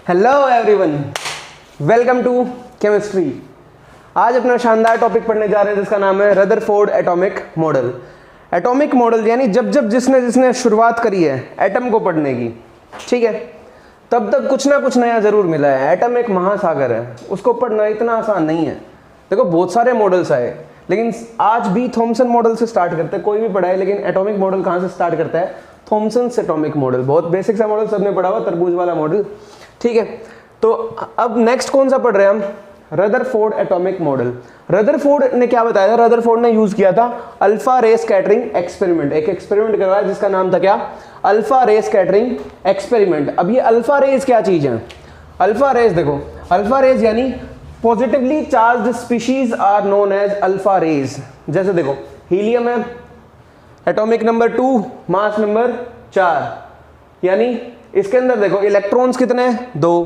Hello everyone, welcome to chemistry. आज अपना शानदार टॉपिक पढ़ने जा रहे हैं जिसका नाम है Rutherford atomic model. Atomic model यानी जब जब जिसने शुरुआत करी है एटम को पढ़ने की, ठीक है, तब तक कुछ ना कुछ नया जरूर मिला है। एटम एक महासागर है, उसको पढ़ना इतना आसान नहीं है। देखो बहुत सारे मॉडल्स आए, लेकिन आज भी थॉमसन मॉडल से स्टार्ट करते हैं। कोई भी पढ़ा है, लेकिन एटॉमिक मॉडल कहाँ से स्टार्ट करता है? Thomson atomic model. बहुत बेसिक सा मॉडल, सबने पढ़ा हुआ, तरबूज वाला मॉडल, ठीक है। तो अब नेक्स्ट कौन सा पढ़ रहे हैं हम? Rutherford atomic model. रदरफोर्ड ने क्या बताया था? रदरफोर्ड ने यूज किया था अल्फा रे स्कैटरिंग एक्सपेरिमेंट। एक एक्सपेरिमेंट करवाया जिसका नाम था क्या? अल्फा रे स्कैटरिंग एक्सपेरिमेंट। अब ये अल्फा रेज क्या चीज है? अल्फा रेज देखो, अल्फा रेज यानी positively charged species are known as alpha rays. जैसे देखो हीलियम है, एटॉमिक नंबर 2, मास नंबर 4, यानी इसके अंदर देखो इलेक्ट्रॉन्स कितने? 2,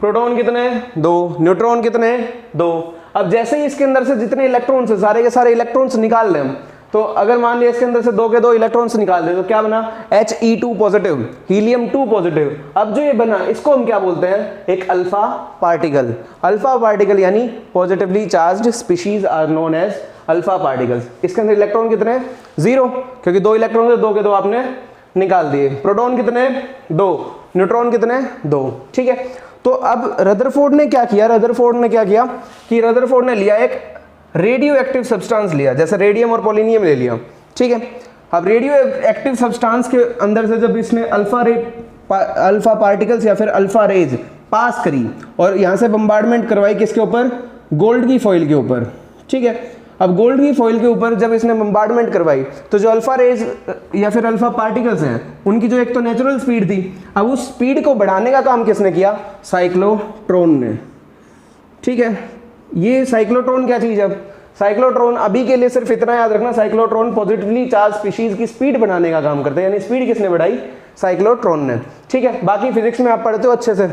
प्रोटॉन कितने? 2, न्यूट्रॉन कितने? 2। अब जैसे ही इसके अंदर से जितने इलेक्ट्रॉन्स है सारे के सारे इलेक्ट्रॉन्स निकाल लें हम, तो अगर मान लिया इसके अंदर से 2 के 2 इलेक्ट्रॉन्स निकाल दे तो क्या बना? He2 positive, helium 2 positive. अब जो ये बना इसको हम क्या बोलते हैं? एक अल्फा पार्टिकल। अल्फा पार्टिकल यानी positively charged species are known as alpha particles. इसके अंदर इलेक्ट्रॉन कितने? 0, क्योंकि 2 इलेक्ट्रॉन थे, 2 के 2 आपने निकाल दिए। प्रोटॉन कितने? 2, न्यूट्रॉन कितने? 2, ठीक है। तो अब रदरफोर्ड ने क्या किया? रदरफोर्ड ने क्या किया कि रदरफोर्ड ने लिया एक रेडियो एक्टिव सब्सटेंस लिया, जैसे रेडियम और पोलिनियम ले लिया, ठीक है। अब रेडियो एक्टिव सब्सटेंस के अंदर से जब इसने अल्फा पार्टिकल्स या फिर अल्फा रेज पास करी और यहां से बम्बार्डमेंट करवाई, किसके ऊपर? गोल्ड की फॉइल के ऊपर, ठीक है। अब गोल्ड की फॉइल के ऊपर जब इसने बम्बार्डमेंट करवाई तो जो अल्फा रेज या फिर अल्फा पार्टिकल्स हैं उनकी जो एक तो नेचुरल स्पीड थी, अब उस स्पीड को बढ़ाने का काम किसने किया? साइक्लोट्रॉन ने, ठीक है। ये साइक्लोट्रॉन क्या चीज है? अब साइक्लोट्रॉन अभी के लिए सिर्फ इतना याद रखना, साइक्लोट्रॉन पॉजिटिवली चार्ज स्पीशीज की स्पीड बढ़ाने का काम करते हैं, यानी स्पीड किसने बढ़ाई? साइक्लोट्रॉन ने, ठीक है। बाकी फिजिक्स में आप पढ़ते हो, अच्छे से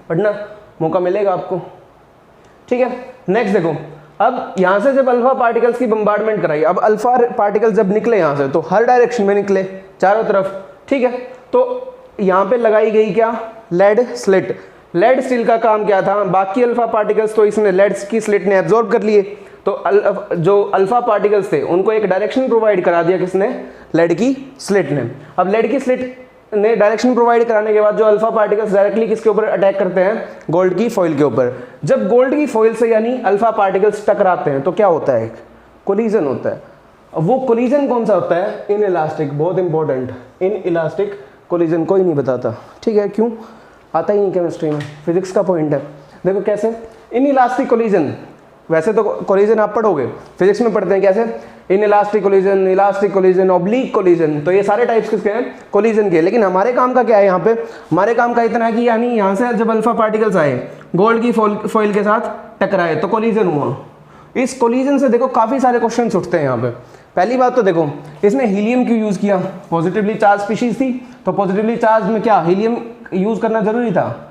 पढ़ना, मौका मिलेगा आपको, ठीक है। नेक्स्ट देखो, अब यहां से जब अल्फा पार्टिकल्स की बम्बार्डमेंट कराई, अब अल्फा पार्टिकल्स जब निकले यहां से तो हर डायरेक्शन में निकले, चारों तरफ, ठीक है। तो यहां पे लगाई गई क्या? Lead slit. लेड स्टील का काम क्या था? बाकी अल्फा पार्टिकल्स तो इसने लेड की स्लिट ने एब्जॉर्ब कर लिए, तो जो अल्फा पार्टिकल्स थे उनको एक डायरेक्शन प्रोवाइड करा दिया, किसने? लेड की स्लिट ने। अब लेड की स्लिट ने डायरेक्शन प्रोवाइड कराने के बाद जो अल्फा पार्टिकल्स डायरेक्टली किसके ऊपर अटैक करते हैं? गोल्ड की फॉइल के ऊपर। जब गोल्ड की फॉइल से यानी अल्फा पार्टिकल्स टकराते हैं तो क्या होता है? कोलिजन होता है। अब वो कोलिजन कौन सा होता है? इन इलास्टिक, बहुत इंपॉर्टेंट, इन इलास्टिक कोलिजन। कोई नहीं बताता, ठीक है, क्यों? आता ही नहीं केमिस्ट्री में, फिजिक्स का पॉइंट है। देखो कैसे इन इलास्टिक कोलिजन, वैसे तो कोलिजन आप पढ़ोगे, फिजिक्स में पढ़ते हैं कैसे? In elastic collision, oblique collision, तो ये सारे टाइप्स किसके हैं? कोलिजन के। लेकिन हमारे काम का क्या है यहाँ पे? हमारे काम का इतना है कि यानी यहाँ से जब अल्फा पार्टिकल्स आए गोल्ड की फॉइल के साथ टकराए तो कोलिजन हुआ। इस कोलिजन से देखो काफी सारे क्वेश्चन उठते हैं यहाँ पे। पहली बात तो देखो, इसने हीलियम क्यों यूज किया? पॉजिटिवली चार्ज स्पीशीज थी, तो पॉजिटिवली चार्ज में क्या हीलियम यूज करना जरूरी था?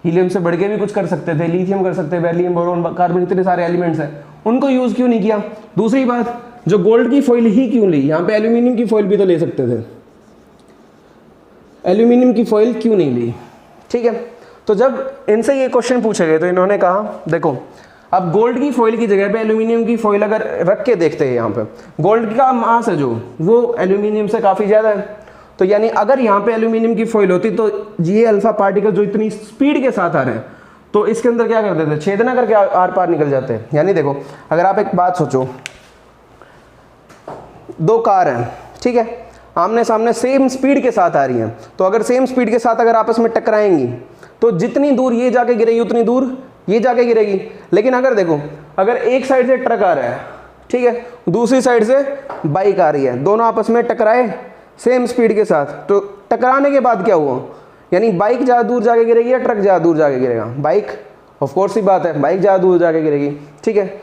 हीलियम से बढ़ के भी कुछ कर सकते थे, लिथियम कर सकते, बेरिलियम, बोरॉन, कार्बन, इतने सारे एलिमेंट्स हैं, उनको यूज क्यों नहीं किया? दूसरी बात, जो गोल्ड की फॉइल ही क्यों ली? यहाँ पे एल्यूमिनियम की फॉइल भी तो ले सकते थे, एल्यूमिनियम की फॉइल क्यों नहीं ली? ठीक है। तो जब इनसे ये क्वेश्चन पूछे गए तो इन्होंने कहा देखो, अब गोल्ड की फॉइल की जगह पे एल्यूमिनियम की फॉइल अगर रख के देखते हैं, यहाँ पे गोल्ड का मास है जो, वो एल्यूमिनियम से काफी ज्यादा है, तो यानी अगर यहाँ पे एल्यूमिनियम की फॉइल होती तो ये अल्फा पार्टिकल जो इतनी स्पीड के साथ आ रहे हैं तो इसके अंदर क्या कर देते? छेदना करके आर पार निकल जाते हैं। यानी देखो, अगर आप एक बात सोचो, 2 कार हैं, ठीक है, आमने सामने सेम स्पीड के साथ आ रही हैं, तो अगर सेम स्पीड के साथ अगर आपस में टकराएंगी तो जितनी दूर ये जाके गिरेगी उतनी दूर ये जाके गिरेगी। लेकिन अगर देखो, अगर एक साइड से ट्रक आ रहा है, ठीक है, दूसरी साइड से बाइक आ रही है, दोनों आपस में टकराए सेम स्पीड के साथ, तो टकराने के बाद क्या हुआ? यानी बाइक ज़्यादा दूर जाके गिरेगी या ट्रक ज़्यादा दूर जाके गिरेगा? बाइक, ऑफ कोर्स ही बात है, बाइक ज़्यादा दूर जाके गिरेगी, ठीक है।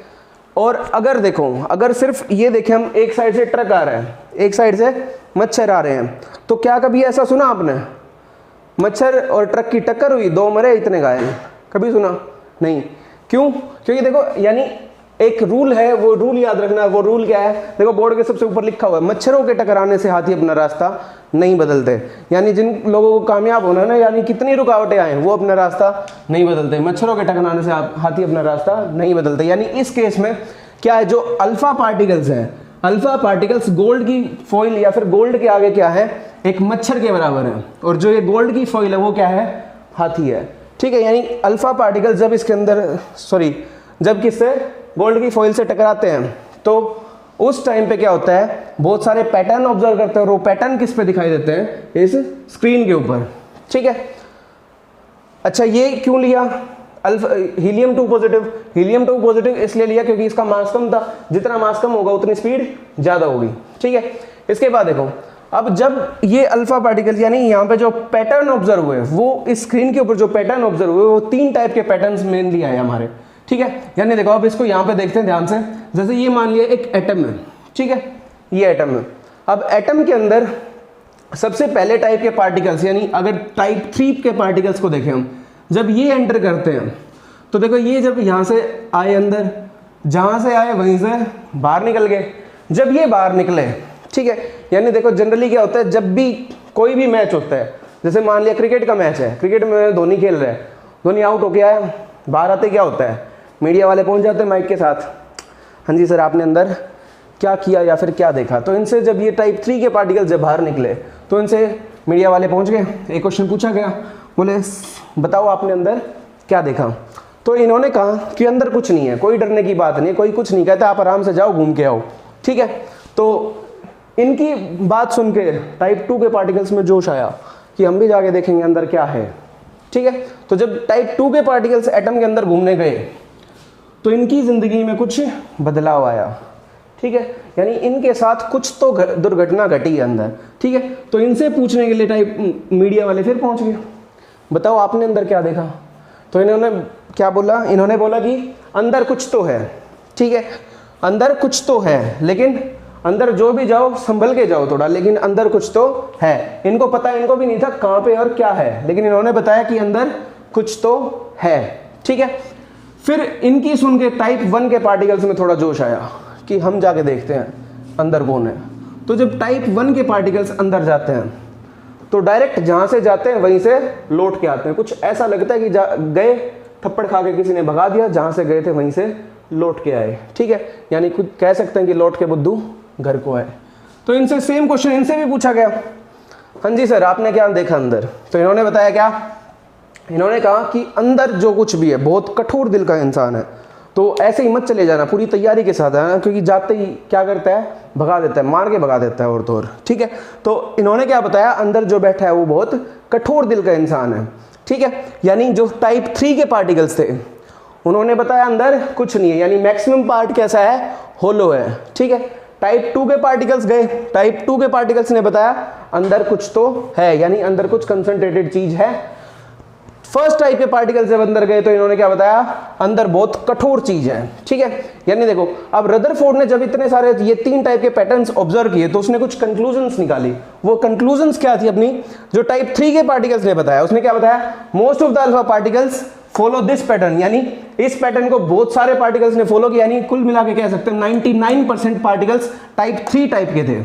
और अगर देखो, अगर सिर्फ ये देखें हम, एक साइड से ट्रक आ रहा है, एक साइड से मच्छर आ रहे हैं, तो क्या कभी ऐसा सुना आपने मच्छर और ट्रक की टक्कर हुई, 2 मरे इतने घायल? कभी सुना नहीं? क्यों? क्योंकि देखो, यानी एक रूल है, वो रूल याद रखना। वो रूल क्या है, देखो बोर्ड के सबसे ऊपर लिखा हुआ है, मच्छरों के टकराने से हाथी अपना रास्ता नहीं बदलते। यानी जिन लोगों को कामयाब होना है ना, यानी कितनी रुकावटें आए वो अपना रास्ता नहीं बदलते, मच्छरों के टकराने से हाथी अपना रास्ता नहीं बदलते। यानी इस केस में क्या है, जो अल्फा पार्टिकल्स हैं, अल्फा पार्टिकल्स गोल्ड की फॉइल या फिर गोल्ड के आगे क्या है, एक मच्छर के बराबर है, और जो ये गोल्ड की फॉइल है वो क्या है, हाथी है। ठीक है, यानी अल्फा पार्टिकल्स जब इसके अंदर जब किससे, गोल्ड की फॉइल से टकराते हैं तो उस टाइम पे क्या होता है, बहुत सारे पैटर्न ऑब्जर्व करते हैं, और वो पैटर्न किस पे दिखाई देते हैं, इस स्क्रीन के ऊपर। ठीक है, अच्छा ये क्यों लिया हीलियम 2 पॉजिटिव, हीलियम 2 पॉजिटिव इसलिए लिया क्योंकि इसका मास कम था, जितना मास कम होगा उतनी स्पीड ज्यादा होगी। ठीक है, इसके बाद देखो, अब जब ये अल्फा पार्टिकल यानी यहाँ पे जो पैटर्न ऑब्जर्व हुए, वो इस स्क्रीन के ऊपर जो पैटर्न ऑब्जर्व हुए वो 3 टाइप के पैटर्न्स मेनली आए हमारे। ठीक है, यानी देखो अब इसको यहाँ पे देखते हैं ध्यान से, जैसे ये मान लिया एक एटम है। ठीक है, ये एटम है। अब एटम के अंदर सबसे पहले टाइप के पार्टिकल्स, यानी अगर टाइप 3 के पार्टिकल्स को देखें हम, जब ये एंटर करते हैं तो देखो ये जब यहाँ से आए अंदर, जहाँ से आए वहीं से बाहर निकल गए। जब ये बाहर निकले, ठीक है, यानी देखो जनरली क्या होता है, जब भी कोई भी मैच होता है, जैसे मान लिया क्रिकेट का मैच है, क्रिकेट में धोनी खेल रहे हैं, धोनी आउट हो गया है, बाहर आते क्या होता है, मीडिया वाले पहुंच जाते हैं माइक के साथ, हाँ जी सर आपने अंदर क्या किया या फिर क्या देखा। तो इनसे जब ये टाइप 3 के पार्टिकल्स जब बाहर निकले तो इनसे मीडिया वाले पहुंच गए, एक क्वेश्चन पूछा गया, बोले बताओ आपने अंदर क्या देखा। तो इन्होंने कहा कि अंदर कुछ नहीं है, कोई डरने की बात नहीं, कोई कुछ नहीं कहता, आप आराम से जाओ घूम के आओ। ठीक है, तो इनकी बात सुन के टाइप 2 के पार्टिकल्स में जोश आया कि हम भी जाके देखेंगे अंदर क्या है। ठीक है, तो जब टाइप 2 के पार्टिकल्स एटम के अंदर घूमने गए तो इनकी जिंदगी में कुछ बदलाव आया। ठीक है, यानी इनके साथ कुछ तो दुर्घटना घटी है अंदर। ठीक है, तो इनसे पूछने के लिए टाइप मीडिया वाले फिर पहुंच गए, बताओ आपने अंदर क्या देखा। तो इन्होंने क्या बोला, इन्होंने बोला कि अंदर कुछ तो है। ठीक है, अंदर कुछ तो है, लेकिन अंदर जो भी जाओ संभल के जाओ थोड़ा, लेकिन अंदर कुछ तो है। इनको पता, इनको भी नहीं था कहाँ पे और क्या है, लेकिन इन्होंने बताया कि अंदर कुछ तो है। ठीक है, फिर इनकी सुन के टाइप 1 के पार्टिकल्स में थोड़ा जोश आया कि हम जाके देखते हैं अंदर कौन है। तो जब टाइप 1 के पार्टिकल्स अंदर जाते हैं तो डायरेक्ट जहाँ से जाते हैं वहीं से लौट के आते हैं। कुछ ऐसा लगता है कि गए थप्पड़ खा के किसी ने भगा दिया, जहाँ से गए थे वहीं से लौट के आए। ठीक है, यानी कुछ कह सकते हैं कि लौट के बुद्धू घर को आए। तो इनसे सेम क्वेश्चन इनसे भी पूछा गया, हाँ जी सर आपने क्या देखा अंदर। तो इन्होंने बताया क्या, इन्होंने कहा कि अंदर जो कुछ भी है बहुत कठोर दिल का इंसान है, तो ऐसे ही मत चले जाना, पूरी तैयारी के साथ आना, क्योंकि जाते ही क्या करता है, भगा देता है, मार के भगा देता है और तो और। ठीक है, तो इन्होंने क्या बताया, अंदर जो बैठा है वो बहुत कठोर दिल का इंसान है। ठीक है, यानी जो टाइप 3 के पार्टिकल्स थे उन्होंने बताया अंदर कुछ नहीं है, यानी मैक्सिमम पार्ट कैसा है, होलो है। ठीक है, टाइप 2 के पार्टिकल्स गए, टाइप 2 के पार्टिकल्स ने बताया अंदर कुछ तो है, यानी अंदर कुछ कंसंट्रेटेड चीज है। फर्स्ट टाइप के पार्टिकल्स जब अंदर गए तो इन्होंने क्या बताया, अंदर बहुत कठोर चीज है। ठीक है, यानी देखो अब रदरफोर्ड ने जब इतने सारे ये 3 टाइप के पैटर्न्स ऑब्जर्व किए तो उसने कुछ कंक्लूजन्स निकाली। वो कंक्लूजन्स क्या थी अपनी, जो टाइप 3 के पार्टिकल्स ने बताया, उसने क्या बताया, most of the alpha particles follow this pattern, यानी इस पैटर्न को बहुत सारे पार्टिकल्स ने फॉलो किया, यानी कुल मिला के कह सकते हैं 99% पार्टिकल्स टाइप 3 टाइप के थे।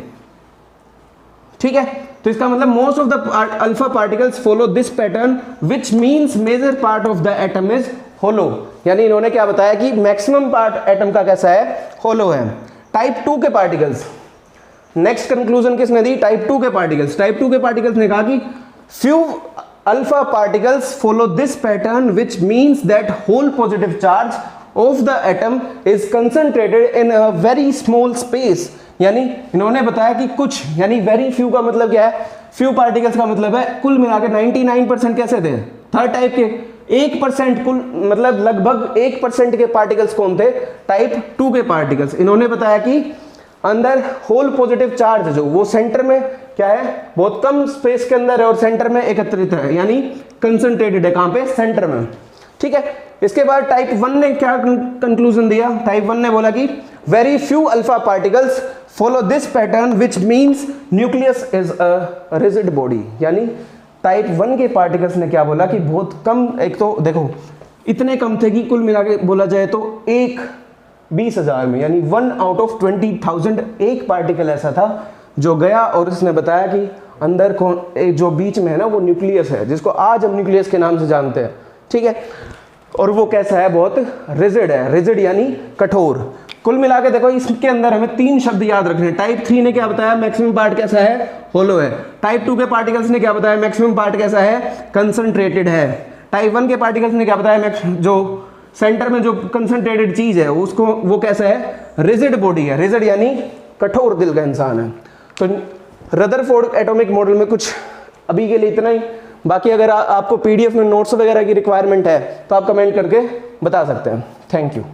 ठीक है, तो इसका मतलब most of the alpha particles follow this pattern which means major part of the atom is hollow, यानी इन्होंने क्या बताया कि मैक्सिमम पार्ट एटम का कैसा है, होलो है। टाइप 2 के पार्टिकल्स, नेक्स्ट कंक्लूजन किसने दी, टाइप 2 के पार्टिकल्स। टाइप 2 के पार्टिकल्स ने कहा कि few alpha particles follow this pattern which means that whole positive charge of the atom is concentrated in a very small space, यानी इन्होंने बताया कि कुछ, यानी वेरी फ्यू का मतलब क्या है, फ्यू पार्टिकल्स का मतलब है कुल मिलाकर 99% कैसे थे, थर्ड टाइप के। 1% कुल मतलब लगभग 1% के पार्टिकल्स कौन थे, टाइप 2 के पार्टिकल्स। इन्होंने बताया कि अंदर होल पॉजिटिव चार्ज जो वो सेंटर में क्या है, बहुत कम स्पेस के अंदर है और सेंटर में एकत्रित है, यानी कंसंट्रेटेड है, कहां पे, सेंटर में। ठीक है, इसके बाद टाइप 1 ने क्या कंक्लूजन दिया, टाइप 1 ने बोला कि very few alpha particles follow this pattern which means nucleus is a rigid body, यानी टाइप 1 के पार्टिकल्स ने क्या बोला कि बहुत कम, एक तो देखो इतने कम थे कि कुल मिला के बोला जाए तो 1 20,000 में, यानी 1 आउट ऑफ 20,000 एक पार्टिकल ऐसा था जो गया और उसने बताया कि अंदर कौन जो बीच में है ना वो न्यूक्लियस है, जिसको आज हम न्यूक्लियस के नाम से जानते हैं, ठीक है। और वो कैसा है, बहुत रिजिड है, रिजिड यानी कठोर। कुल मिला के देखो इसके अंदर हमें 3 शब्द याद रखने हैं। टाइप 3 ने क्या बताया, मैक्सिमम पार्ट कैसा है, होलो है। टाइप 2 के पार्टिकल्स ने क्या बताया, मैक्सिमम पार्ट कैसा है, कंसंट्रेटेड है। टाइप 1 के पार्टिकल्स ने क्या बताया, जो सेंटर में जो कंसंट्रेटेड चीज है उसको वो कैसा है, रिजिड बॉडी है। रिजिड यानी कठोर दिल का इंसान है। तो रदरफोर्ड एटॉमिक मॉडल में कुछ अभी के लिए इतना ही। बाकी अगर आपको पीडीएफ में नोट्स वगैरह की रिक्वायरमेंट है तो आप कमेंट करके बता सकते हैं। Thank you.